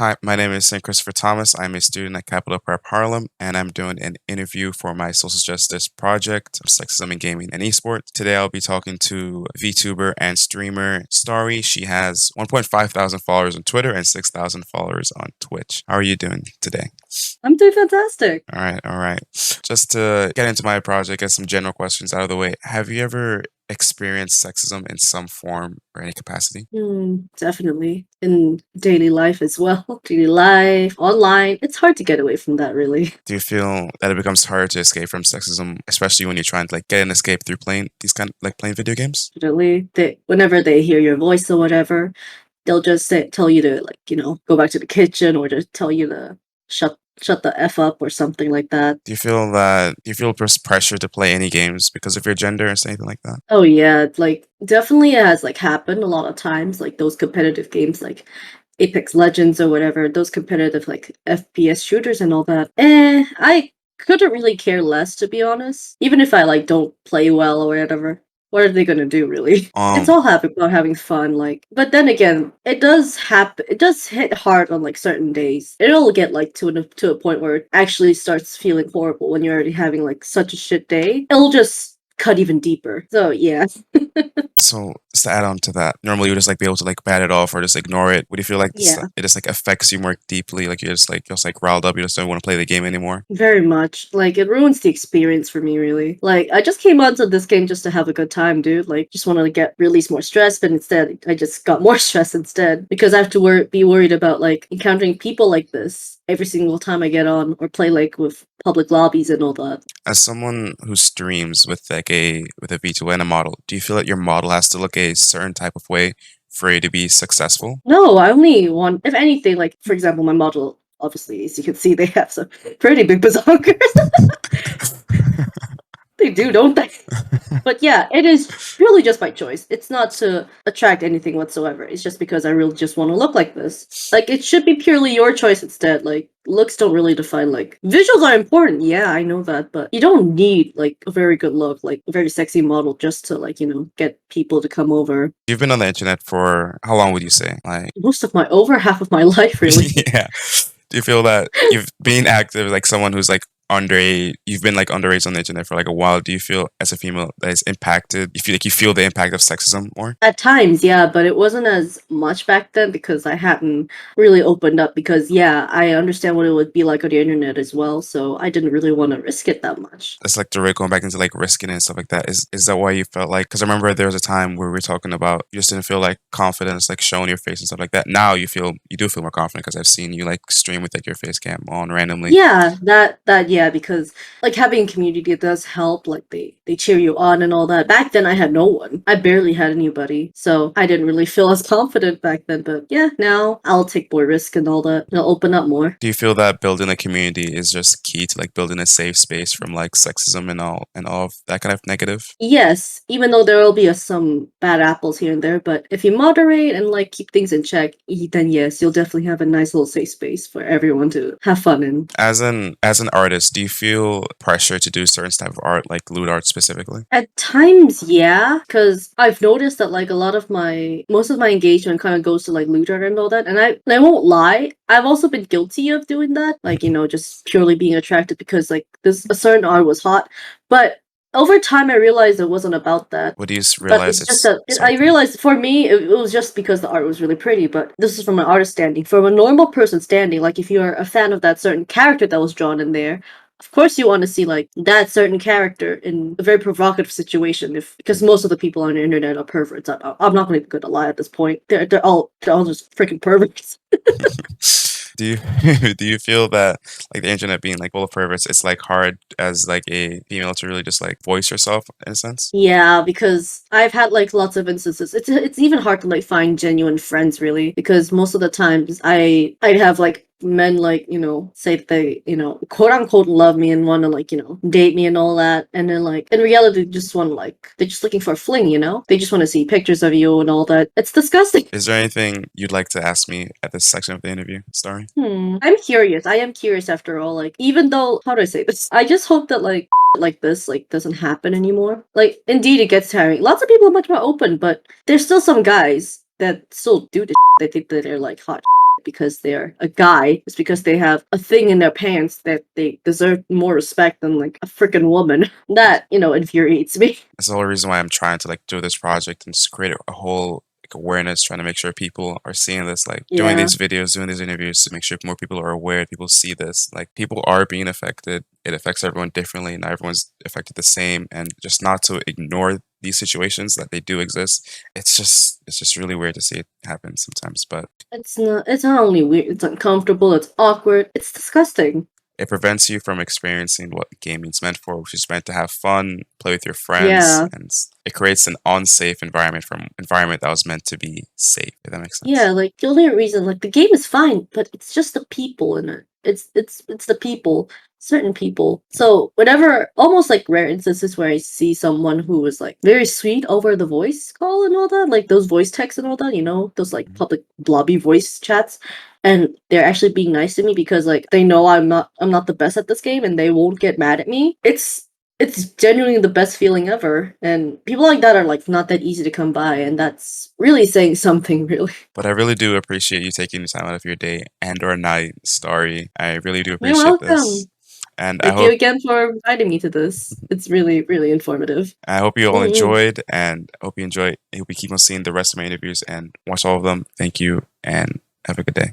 Hi, my name is St. Christopher Thomas. I'm a student at Capital Prep Harlem, and I'm doing an interview for my social justice project, Sexism in Gaming and Esports. Today, I'll be talking to VTuber and streamer Starrie. She has 1.5 thousand followers on Twitter and 6,000 followers on Twitch. How are you doing today? I'm doing fantastic. All right, all right. Just to get into my project, get some general questions out of the way. Have you ever experienced sexism in some form or any capacity? Definitely. In daily life as well. Daily life, online. It's hard to get away from that, really. Do you feel that it becomes harder to escape from sexism, especially when you're trying to like get an escape through playing these kind like playing video games? Definitely. Whenever they hear your voice or whatever, they'll just tell you to, go back to the kitchen or just tell you to shut the F up or something like that. Do you feel pressure to play any games because of your gender or anything like that? Oh yeah, definitely it has happened a lot of times, like those competitive games like Apex Legends or whatever, those competitive like FPS shooters and all that. I couldn't really care less to be honest. Even if I don't play well or whatever. What are they gonna do really? It's Um, all about having fun, but then again, it does happen it does hit hard on certain days. It'll get to a point where it actually starts feeling horrible when you're already having such a shit day. It'll just cut even deeper. So yeah. so just to add on to that, normally you would just like be able to like bat it off or just ignore it. Would you feel like Yeah. it just like affects you more deeply? Like you're just like riled up, you just don't want to play the game anymore? Very much. It ruins the experience for me, really. I just came onto this game just to have a good time, dude. Just wanted to release more stress, but instead, I just got more stress instead because I have to be worried about encountering people like this every single time I get on or play with public lobbies and all that. As someone who streams with a V2 and a model, do you feel that your model has to look a certain type of way for you to be successful? No, I only want, if anything, for example, my model, obviously, as you can see, they have some pretty big bazonkers. They do, don't they? But yeah, it is purely just by choice. It's not to attract anything whatsoever. It's just because I really just want to look like this. It should be purely your choice instead. Looks don't really define, visuals are important. Yeah, I know that, but you don't need a very good look, a very sexy model just to get people to come over. You've been on the internet for how long would you say? Like, Most of my over half of my life, really. yeah. Do you feel that you've been active like someone who's like you've been like underage on the internet for like a while? Do you feel as a female that is impacted? You feel the impact of sexism more? At times, yeah, but it wasn't as much back then because I hadn't really opened up because yeah, I understand what it would be like on the internet as well, so I didn't really want to risk it that much. That's like the rate going back into like risking it and stuff like that. Is that why you felt like? Because I remember there was a time where we were talking about you just didn't feel like confidence, like showing your face and stuff like that. Now you do feel more confident because I've seen you like stream with like your face cam on randomly. Yeah, that yeah, because having a community does help. They cheer you on and all that. Back then, I had no one. I barely had anybody, so I didn't really feel as confident back then. But yeah, now I'll take more risk and all that. I'll open up more. Do you feel that building a community is just key to like building a safe space from like sexism and all of that kind of negative? Yes, even though there will be some bad apples here and there, but if you moderate and keep things in check, then yes, you'll definitely have a nice little safe space for everyone to have fun in. As an artist, do you feel pressure to do certain type of art, like lewd art specifically? At times, yeah, because I've noticed that most of my engagement kind of goes to looter and all that, and I won't lie, I've also been guilty of doing that, just purely being attracted because this a certain art was hot, but over time I realized it wasn't about that. What do you But realize it's just it's that sorry? I realized for me it was just because the art was really pretty. But this is from an artist standing. From a normal person standing, if you're a fan of that certain character that was drawn in there, of course you want to see that certain character in a very provocative situation. If Because most of the people on the internet are perverts. I'm not going to lie at this point. They're all just freaking perverts. Do you do you feel that like the internet being like full of perverts, it's like hard as like a female to really just like voice yourself in a sense? Yeah, because I've had lots of instances. It's even hard to find genuine friends really because most of the times I'd have men say that they quote unquote love me and want to date me and all that, and then in reality they just want to they're just looking for a fling, they just want to see pictures of you and all that. It's disgusting. Is there anything you'd like to ask me at this section of the interview? Sorry. I'm curious. I am curious after all. Even though, how do I say this? I just hope that like this doesn't happen anymore. Indeed, it gets tiring. Lots of people are much more open, but there's still some guys that still do the they think that they're hot. because they're a guy. It's because they have a thing in their pants that they deserve more respect than like a freaking woman. That, infuriates me. That's the whole reason why I'm trying to like do this project and just create a whole like awareness, trying to make sure people are seeing this, like doing Yeah. these videos, doing these interviews to make sure more people are aware, people see this. Like people are being affected. It affects everyone differently, not everyone's affected the same. And just not to ignore these situations that they do exist. It's just really weird to see it happen sometimes. But It's not only weird, it's uncomfortable, it's awkward, it's disgusting. it prevents you from experiencing what gaming's meant for, which is meant to have fun, play with your friends, Yeah. and it creates an unsafe environment from environment that was meant to be safe. If that makes sense. Yeah, like the only reason, like the game is fine, but it's just the people in it. It's the people, certain people. So whenever, almost like rare instances where I see someone who is like very sweet over the voice call and all that, like those voice texts and all that, those like Mhm. public blobby voice chats, and they're actually being nice to me because like they know I'm not the best at this game and they won't get mad at me. It's genuinely the best feeling ever, and people like that are like not that easy to come by, and that's really saying something, really. But I really do appreciate you taking the time out of your day and or night, Starry. I really do You're appreciate this, welcome. and Thank you again for inviting me to this. It's really, really informative. I hope you all Mm-mm. enjoyed, and I hope you enjoy. I hope you keep on seeing the rest of my interviews and watch all of them. Thank you, and have a good day.